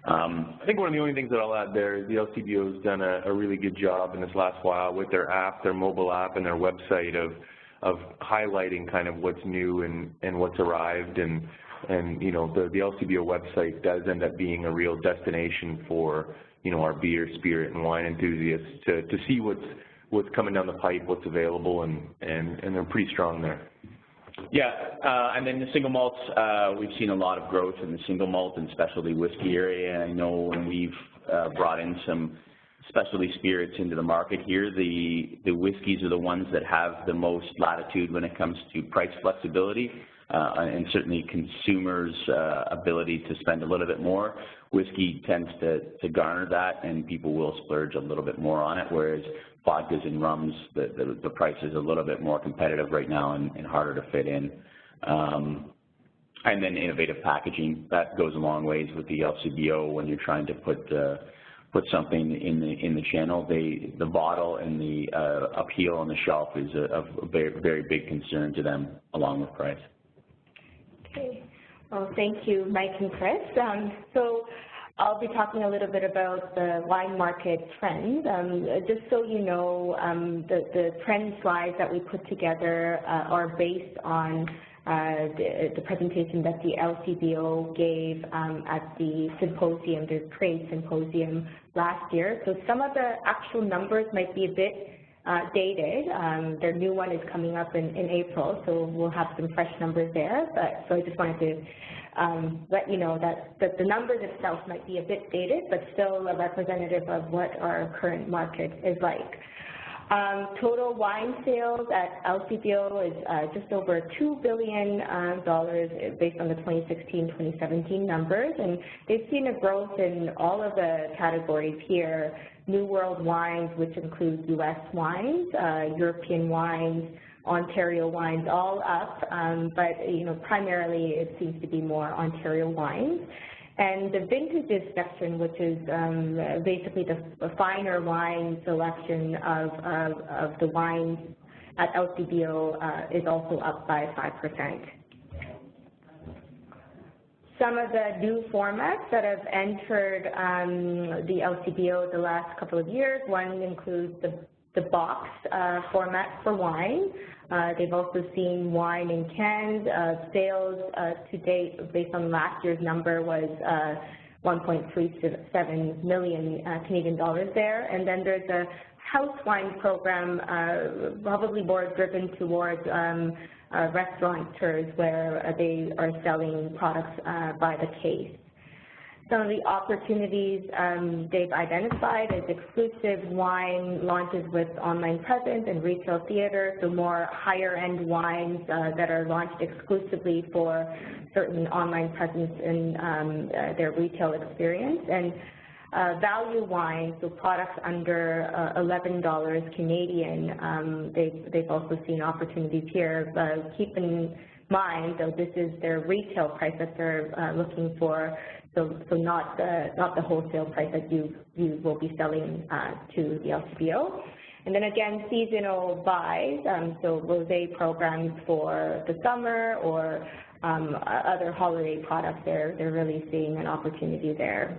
I think one of the only things that I'll add there is the LCBO has done a really good job in this last while with their app, their mobile app, and their website of highlighting kind of what's new and what's arrived. And you know, the LCBO website does end up being a real destination for, you know, our beer, spirit, and wine enthusiasts to see what's coming down the pipe, what's available, and they're pretty strong there. Yeah, and then the single malts, we've seen a lot of growth in the single malt and specialty whiskey area. I know when we've brought in some specialty spirits into the market here, the whiskeys are the ones that have the most latitude when it comes to price flexibility, and certainly consumers' ability to spend a little bit more. Whiskey tends to garner that, and people will splurge a little bit more on it, whereas vodkas and rums, the price is a little bit more competitive right now and harder to fit in. And then innovative packaging, that goes a long ways with the LCBO when you're trying to put something in the channel. The bottle and the appeal on the shelf is a very, very big concern to them, along with price. Okay. Well, thank you, Mike and Chris. So I'll be talking a little bit about the wine market trends. Just so you know, the trend slides that we put together are based on the presentation that the LCBO gave at the symposium, the trade symposium last year. So some of the actual numbers might be a bit dated. Their new one is coming up in April, so we'll have some fresh numbers there. But so I just wanted to let you know that the numbers itself might be a bit dated, but still a representative of what our current market is like. Total wine sales at LCBO is just over $2 billion based on the 2016-2017 numbers, and they've seen a growth in all of the categories here. New World wines, which includes U.S. wines, European wines, Ontario wines, all up, but primarily it seems to be more Ontario wines. And the vintages section, which is basically the finer wine selection of the wines at LCBO, is also up by 5%. Some of the new formats that have entered the LCBO the last couple of years, one includes the box format for wine. They've also seen wine in cans. Sales to date, based on last year's number, was 1.37 million Canadian dollars there. And then there's a house wine program, probably more driven towards restaurateurs, where they are selling products by the case. Some of the opportunities they've identified is exclusive wine launches with online presence and retail theater, so more higher-end wines that are launched exclusively for certain online presence in their retail experience. And value wines, so products under $11 Canadian, they've also seen opportunities here. Keep in mind, though, this is their retail price that they're looking for, so not the wholesale price that you will be selling to the LCBO. And then again, seasonal buys, so rosé programs for the summer or other holiday products. They're really seeing an opportunity there.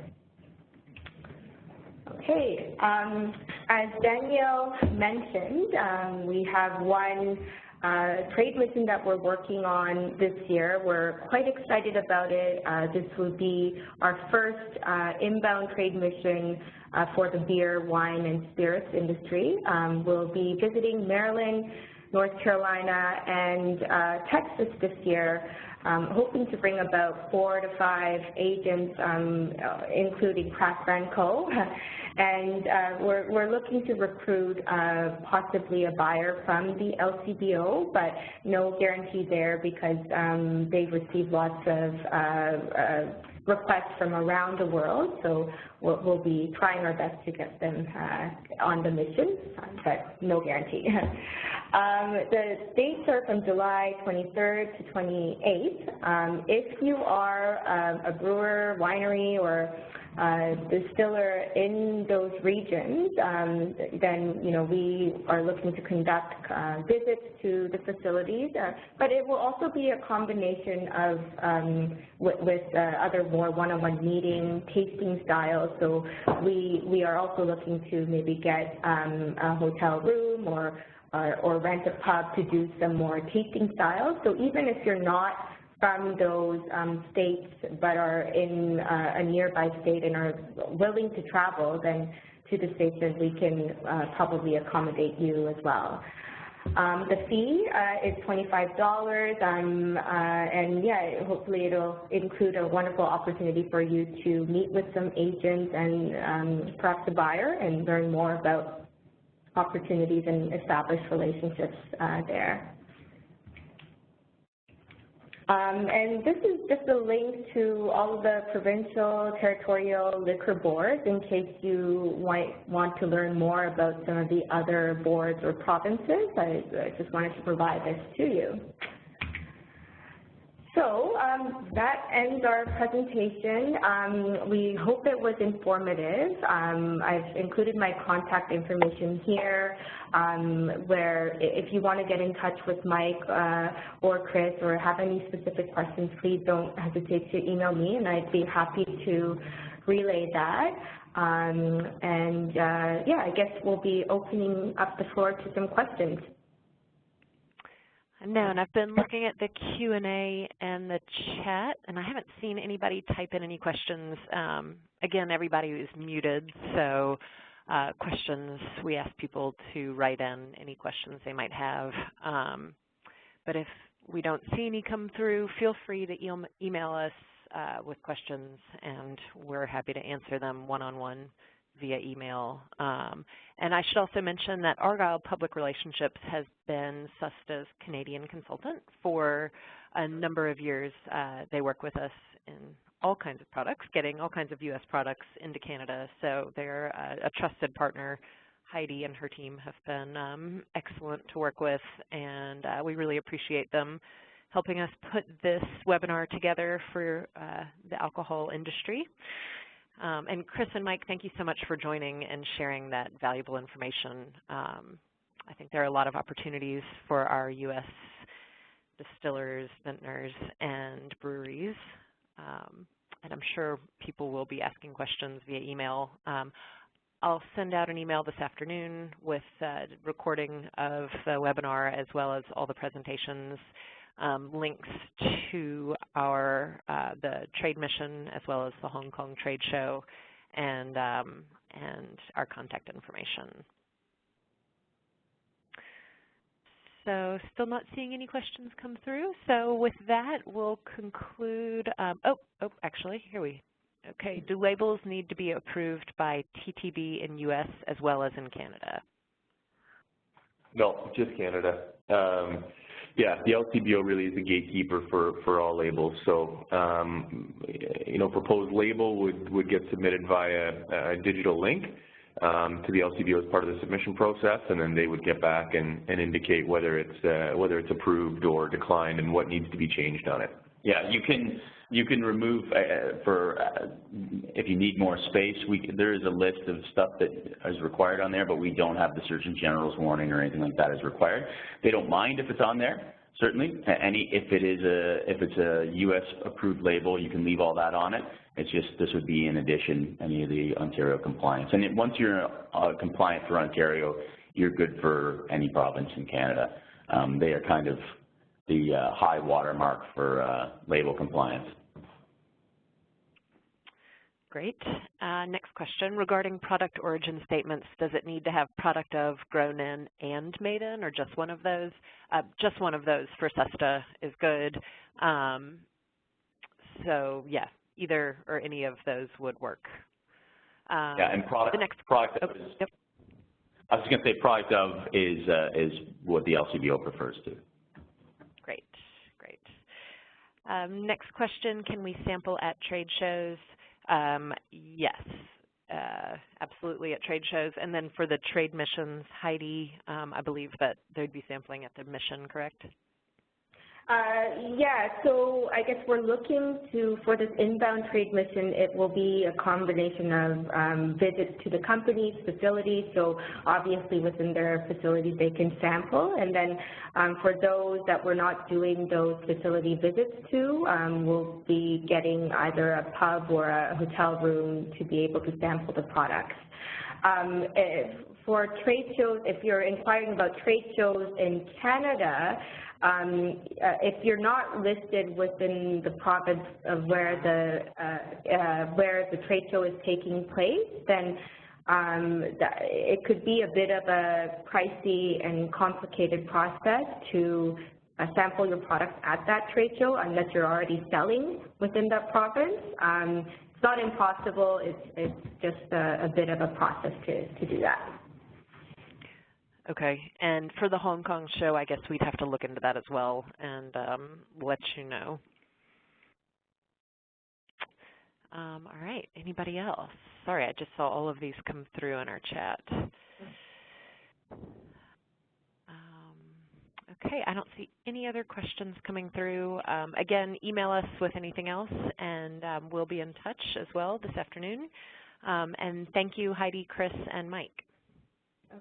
Okay, as Danielle mentioned, we have one trade mission that we're working on this year. We're quite excited about it. This will be our first inbound trade mission for the beer, wine, and spirits industry. We'll be visiting Maryland, North Carolina, and Texas this year, hoping to bring about 4 to 5 agents, including Craft Brand Co. And we're looking to recruit possibly a buyer from the LCBO, but no guarantee there because they've received lots of requests from around the world, so we'll be trying our best to get them on the mission, but no guarantee. The dates are from July 23rd to 28th. If you are a brewer, winery, or distiller in those regions, then we are looking to conduct visits to the facilities, but it will also be a combination of with other more one-on-one meeting, tasting styles. So we are also looking to maybe get a hotel room or rent a pub to do some more tasting styles. So even if you're not from those states but are in a nearby state and are willing to travel then to the states, then we can probably accommodate you as well. The fee is $25, and yeah, hopefully it'll include a wonderful opportunity for you to meet with some agents and perhaps a buyer and learn more about opportunities and establish relationships there. And this is just a link to all of the provincial, territorial liquor boards in case you want to learn more about some of the other boards or provinces. I just wanted to provide this to you. So that ends our presentation. We hope it was informative. I've included my contact information here, where if you want to get in touch with Mike or Chris or have any specific questions, please don't hesitate to email me, and I'd be happy to relay that. Yeah, I guess we'll be opening up the floor to some questions. No, and I've been looking at the Q&A and the chat, and I haven't seen anybody type in any questions. Again, everybody is muted, so questions, we ask people to write in any questions they might have. But if we don't see any come through, feel free to email us with questions, and we're happy to answer them one-on-one via email. And I should also mention that Argyle Public Relationships has been SUSTA's Canadian consultant for a number of years. They work with us in all kinds of products, getting all kinds of U.S. products into Canada. So they're a trusted partner. Heidi and her team have been excellent to work with, and we really appreciate them helping us put this webinar together for the alcohol industry. And Chris and Mike, thank you so much for joining and sharing that valuable information. I think there are a lot of opportunities for our U.S. distillers, vintners, and breweries. And I'm sure people will be asking questions via email. I'll send out an email this afternoon with a recording of the webinar as well as all the presentations, links to our the trade mission as well as the Hong Kong Trade Show, and our contact information. So still not seeing any questions come through. So with that, we'll conclude. Actually, okay, do labels need to be approved by TTB in U.S. as well as in Canada? No, just Canada. Yeah, the LCBO really is the gatekeeper for all labels. So, proposed label would get submitted via a digital link to the LCBO as part of the submission process, and then they would get back and indicate whether it's approved or declined and what needs to be changed on it. Yeah, you can remove if you need more space. There is a list of stuff that is required on there, but we don't have the Surgeon General's warning or anything like that as required. They don't mind if it's on there, certainly. If it's a U.S. approved label, you can leave all that on it. It's just this would be in addition any of the Ontario compliance. And once you're compliant for Ontario, you're good for any province in Canada. They are kind of the high watermark for label compliance. Great. Next question, regarding product origin statements, does it need to have product of, grown in, and made in, or just one of those? Just one of those for SUSTA is good. So yeah, either or any of those would work. Yeah, and product of is, yep. I was going to say product of is what the LCBO prefers to. Great, great. Next question, can we sample at trade shows? Yes, absolutely at trade shows. And then for the trade missions, Heidi, I believe that they'd be sampling at the mission, correct? Yeah, so I guess we're looking for this inbound trade mission, it will be a combination of visits to the company's facilities, so obviously within their facilities they can sample, and then for those that we're not doing those facility visits to, we'll be getting either a pub or a hotel room to be able to sample the products. For trade shows, if you're inquiring about trade shows in Canada, if you're not listed within the province of where the trade show is taking place, then it could be a bit of a pricey and complicated process to sample your product at that trade show unless you're already selling within that province. It's not impossible, it's just a bit of a process to do that. Okay, and for the Hong Kong show, I guess we'd have to look into that as well and let you know. All right, anybody else? Sorry, I just saw all of these come through in our chat. Okay, I don't see any other questions coming through. Again, email us with anything else, and we'll be in touch as well this afternoon. And thank you, Heidi, Chris, and Mike.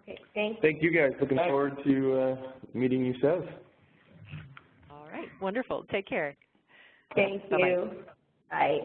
Okay, thanks. Thank you, guys. Looking forward to meeting you, Sev. All right, wonderful. Take care. Thank you. Bye.